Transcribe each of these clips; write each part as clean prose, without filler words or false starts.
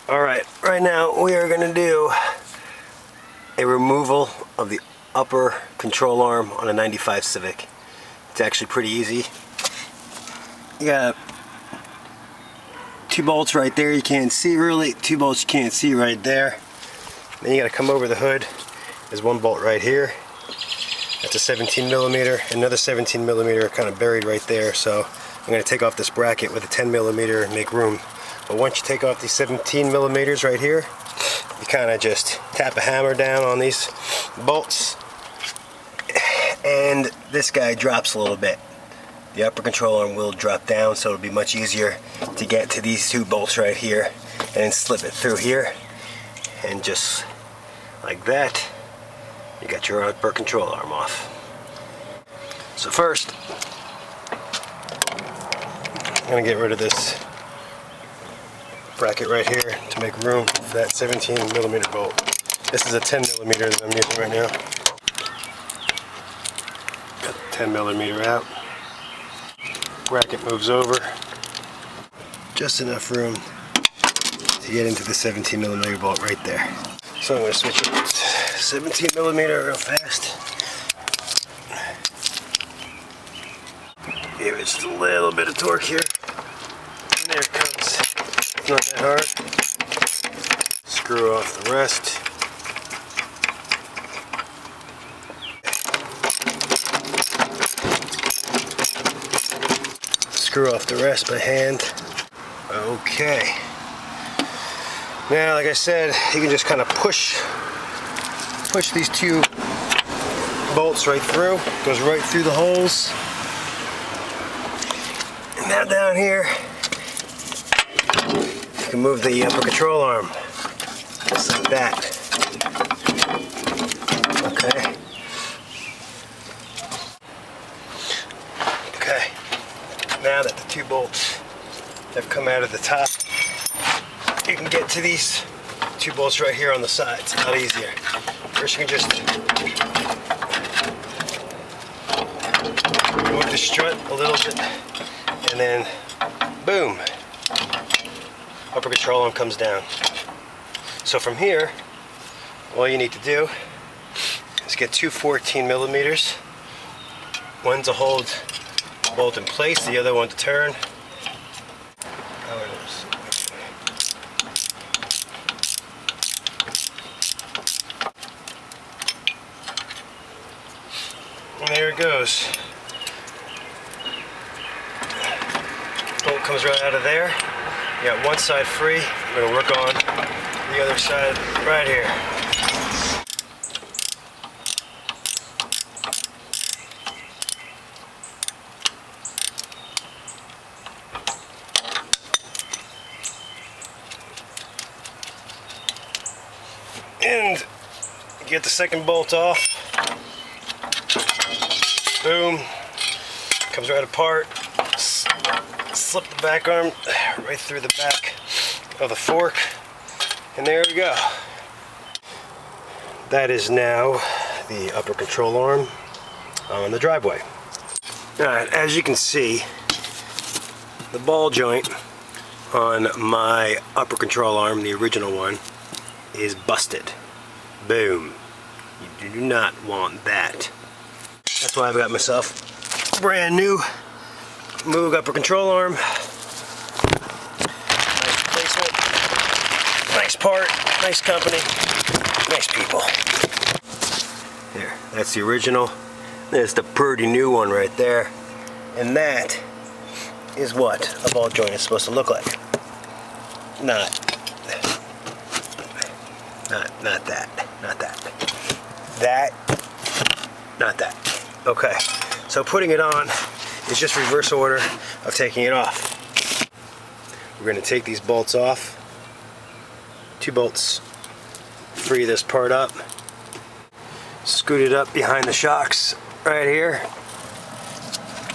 Alright, right now we are going to do a removal of the upper control arm on a 95 Civic. It's actually pretty easy. You got 2 bolts right there you can't see really, 2 bolts you can't see right there. Then you got to come over the hood. There's 1 bolt right here. That's a 17 millimeter, another 17 millimeter kind of buried right there. So I'm going to take off this bracket with a 10 millimeter and make room. But once you take off these 17 millimeters right here, you kind of just tap a hammer down on these bolts, and this guy drops a little bit. The upper control arm will drop down, so it'll be much easier to get to these 2 bolts right here and then slip it through here, and just like that, you got your upper control arm off. So first, I'm going to get rid of this bracket right here to make room for that 17 millimeter bolt. This is a 10 millimeter that I'm using right now. Got the 10 millimeter out. Bracket moves over. Just enough room to get into the 17 millimeter bolt right there. So I'm going to switch it to 17 millimeter real fast. Give it just a little bit of torque here. And there it comes. It's not that hard. Screw off the rest. Screw off the rest by hand. Okay. Now, like I said, you can just kind of push these 2 bolts right through. Goes right through the holes. And now down here, you can move the upper control arm, just like that. Okay. Okay. Now that the 2 bolts have come out of the top, you can get to these 2 bolts right here on the sides. A lot easier. First, you can just move the strut a little bit, and then boom. Upper control arm comes down. So from here, all you need to do is get 2 14 millimeters. One to hold the bolt in place, the other one to turn. And there it goes. Bolt comes right out of there. You got one side free. We're going to work on the other side right here. And get the second bolt off. Boom. Comes right apart. Slip the back arm right through the back of the fork, and there we go. That is now the upper control arm on the driveway. Alright, as you can see, the ball joint on my upper control arm, the original one, is busted. Boom. You do not want that. That's why I've got myself a brand new Moog upper control arm. Nice placement, nice part, nice company, nice people. There, that's the original. There's the pretty new one right there. And that is what a ball joint is supposed to look like. Not that. That, not that. Okay, so putting it on is just reverse order of taking it off. We're going to take these bolts off. 2 bolts. Free this part up. Scoot it up behind the shocks right here.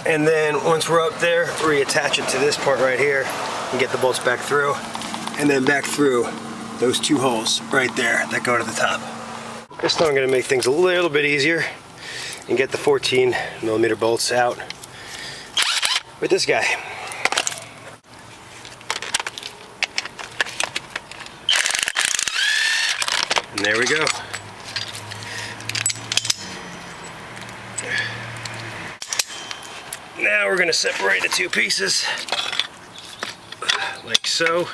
And then once we're up there, reattach it to this part right here and get the bolts back through. And then back through those 2 holes right there that go to the top. This time I'm going to make things a little bit easier and get the 14 millimeter bolts out with this guy. And there we go. Now we're going to separate the two pieces, like so.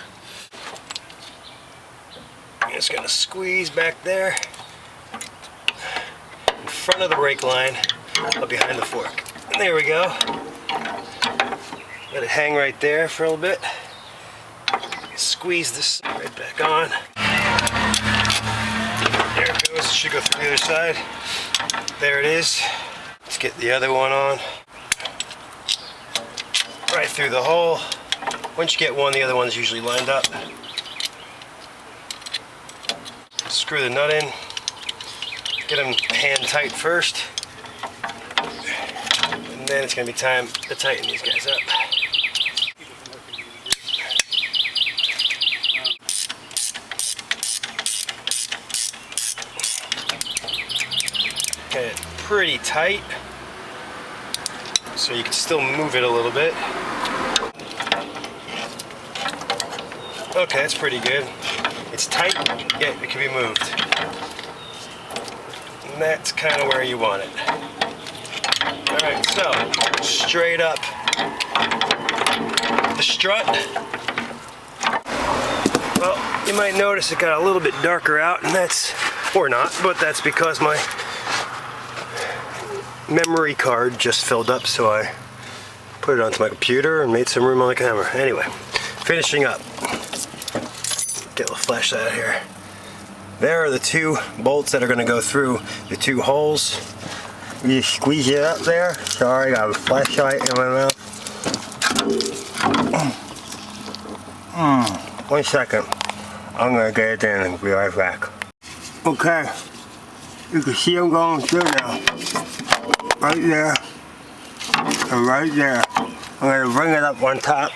I'm just going to squeeze back there, in front of the rake line, but behind the fork. And there we go. Let it hang right there for a little bit. Squeeze this right back on. There it goes. It should go through the other side. There it is. Let's get the other one on. Right through the hole. Once you get one, the other one's usually lined up. Screw the nut in. Get them hand tight first. And then it's going to be time to tighten these guys up. Get it pretty tight so you can still move it a little bit. Okay, that's pretty good. It's tight, yet it can be moved. And that's kind of where you want it. Alright, so straight up the strut. Well, you might notice it got a little bit darker out, and that's, or not, but that's because my memory card just filled up, so I put it onto my computer and made some room on the camera. Anyway, finishing up. Get a little flashlight out here. There are the two bolts that are going to go through the two holes. You squeeze it up there. Sorry, I got a flashlight in my mouth. 1 second. I'm going to get it in and be right back. Okay. You can see them going through now. Right there. And right there. I'm going to bring it up on top.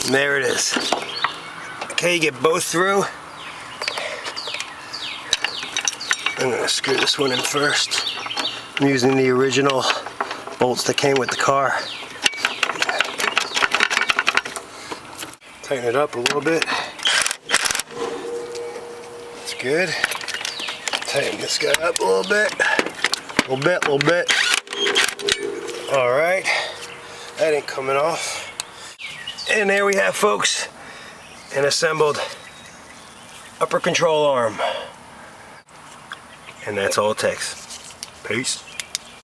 And there it is. Okay, you get both through. I'm going to screw this one in first. I'm using the original bolts that came with the car. Tighten it up a little bit. That's good. Tighten this guy up a little bit. Little bit. Alright. That ain't coming off. And there we have, folks, an assembled upper control arm. And that's all it takes. Peace.